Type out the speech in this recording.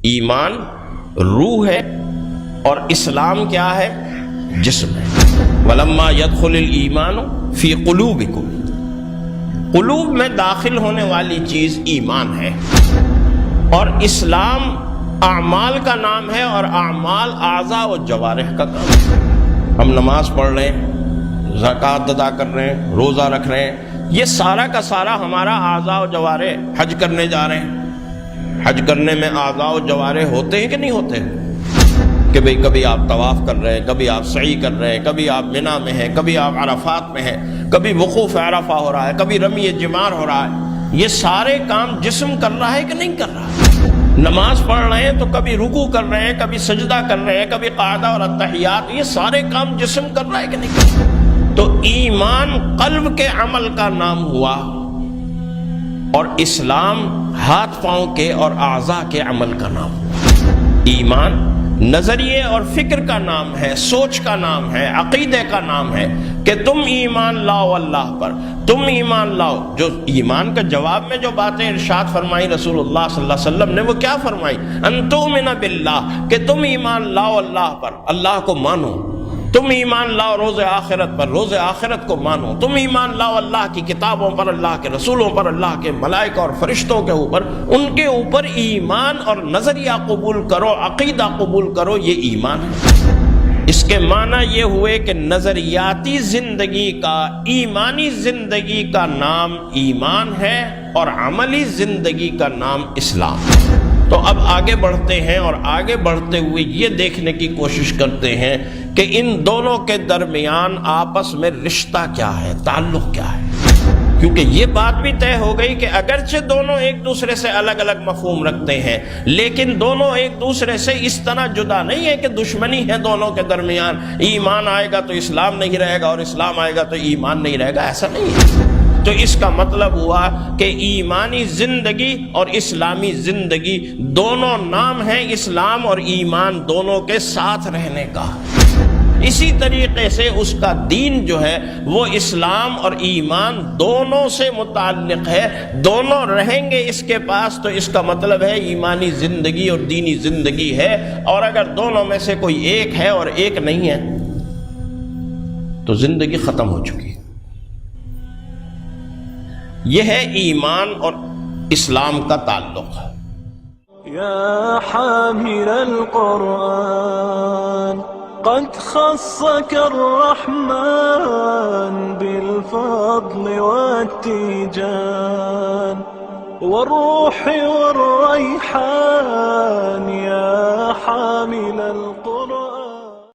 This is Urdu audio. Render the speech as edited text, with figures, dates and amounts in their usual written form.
ایمان روح ہے اور اسلام کیا ہے؟ جسم ہے۔ وَلَمَّا يَدْخُلِ الْإِيمَانُ فِي قُلُوبِكُمْ، قلوب میں داخل ہونے والی چیز ایمان ہے، اور اسلام اعمال کا نام ہے، اور اعمال اعضاء و جوارح کا کام ہے۔ ہم نماز پڑھ رہے ہیں، زکوٰۃ ادا کر رہے ہیں، روزہ رکھ رہے ہیں، یہ سارا کا سارا ہمارا اعضاء و جوارح۔ حج کرنے جا رہے ہیں، حج کرنے میں اعضاء و جوارح ہوتے ہیں کہ نہیں ہوتے؟ کہ بھئی کبھی آپ طواف کر رہے ہیں، کبھی آپ سعی کر رہے ہیں، کبھی آپ منی میں ہیں، کبھی آپ عرفات میں ہیں، کبھی وقوف عرفہ ہو رہا ہے، کبھی رمی جمار ہو رہا ہے۔ یہ سارے کام جسم کر رہا ہے کہ نہیں کر رہا؟ نماز پڑھ رہے ہیں تو کبھی رکوع کر رہے ہیں، کبھی سجدہ کر رہے ہیں، کبھی قعدہ اور التحیات، یہ سارے کام جسم کر رہا ہے کہ نہیں کر رہا؟ تو ایمان قلب کے عمل کا نام ہوا، اور اسلام ہاتھ پاؤں کے اور اعضاء کے عمل کا نام ہوا۔ ایمان نظریے اور فکر کا نام ہے، سوچ کا نام ہے، عقیدے کا نام ہے کہ تم ایمان لاؤ اللہ پر، تم ایمان لاؤ۔ جو ایمان کا جواب میں جو باتیں ارشاد فرمائی رسول اللہ صلی اللہ علیہ وسلم نے، وہ کیا فرمائی؟ ان تؤمن باللہ، کہ تم ایمان لاؤ اللہ پر، اللہ کو مانو۔ تم ایمان لاؤ روز آخرت پر، روز آخرت کو مانو۔ تم ایمان لاؤ اللہ کی کتابوں پر، اللہ کے رسولوں پر، اللہ کے ملائکہ اور فرشتوں کے اوپر، ان کے اوپر ایمان اور نظریہ قبول کرو، عقیدہ قبول کرو، یہ ایمان ہے۔ اس کے معنی یہ ہوئے کہ نظریاتی زندگی کا، ایمانی زندگی کا نام ایمان ہے، اور عملی زندگی کا نام اسلام ہے۔ تو اب آگے بڑھتے ہیں، اور آگے بڑھتے ہوئے یہ دیکھنے کی کوشش کرتے ہیں کہ ان دونوں کے درمیان آپس میں رشتہ کیا ہے، تعلق کیا ہے۔ کیونکہ یہ بات بھی طے ہو گئی کہ اگرچہ دونوں ایک دوسرے سے الگ الگ مفہوم رکھتے ہیں، لیکن دونوں ایک دوسرے سے اس طرح جدا نہیں ہے کہ دشمنی ہے دونوں کے درمیان۔ ایمان آئے گا تو اسلام نہیں رہے گا، اور اسلام آئے گا تو ایمان نہیں رہے گا، ایسا نہیں ہے۔ تو اس کا مطلب ہوا کہ ایمانی زندگی اور اسلامی زندگی دونوں نام ہیں اسلام اور ایمان دونوں کے ساتھ رہنے کا۔ اسی طریقے سے اس کا دین جو ہے وہ اسلام اور ایمان دونوں سے متعلق ہے، دونوں رہیں گے اس کے پاس، تو اس کا مطلب ہے ایمانی زندگی اور دینی زندگی ہے۔ اور اگر دونوں میں سے کوئی ایک ہے اور ایک نہیں ہے تو زندگی ختم ہو چکی ہے۔ یہ ہے ایمان اور اسلام کا تعلق۔ یا حامل القرآن قد خصك الرحمن بالفضل والتيجان والروح والريحان، يا حامل القرآن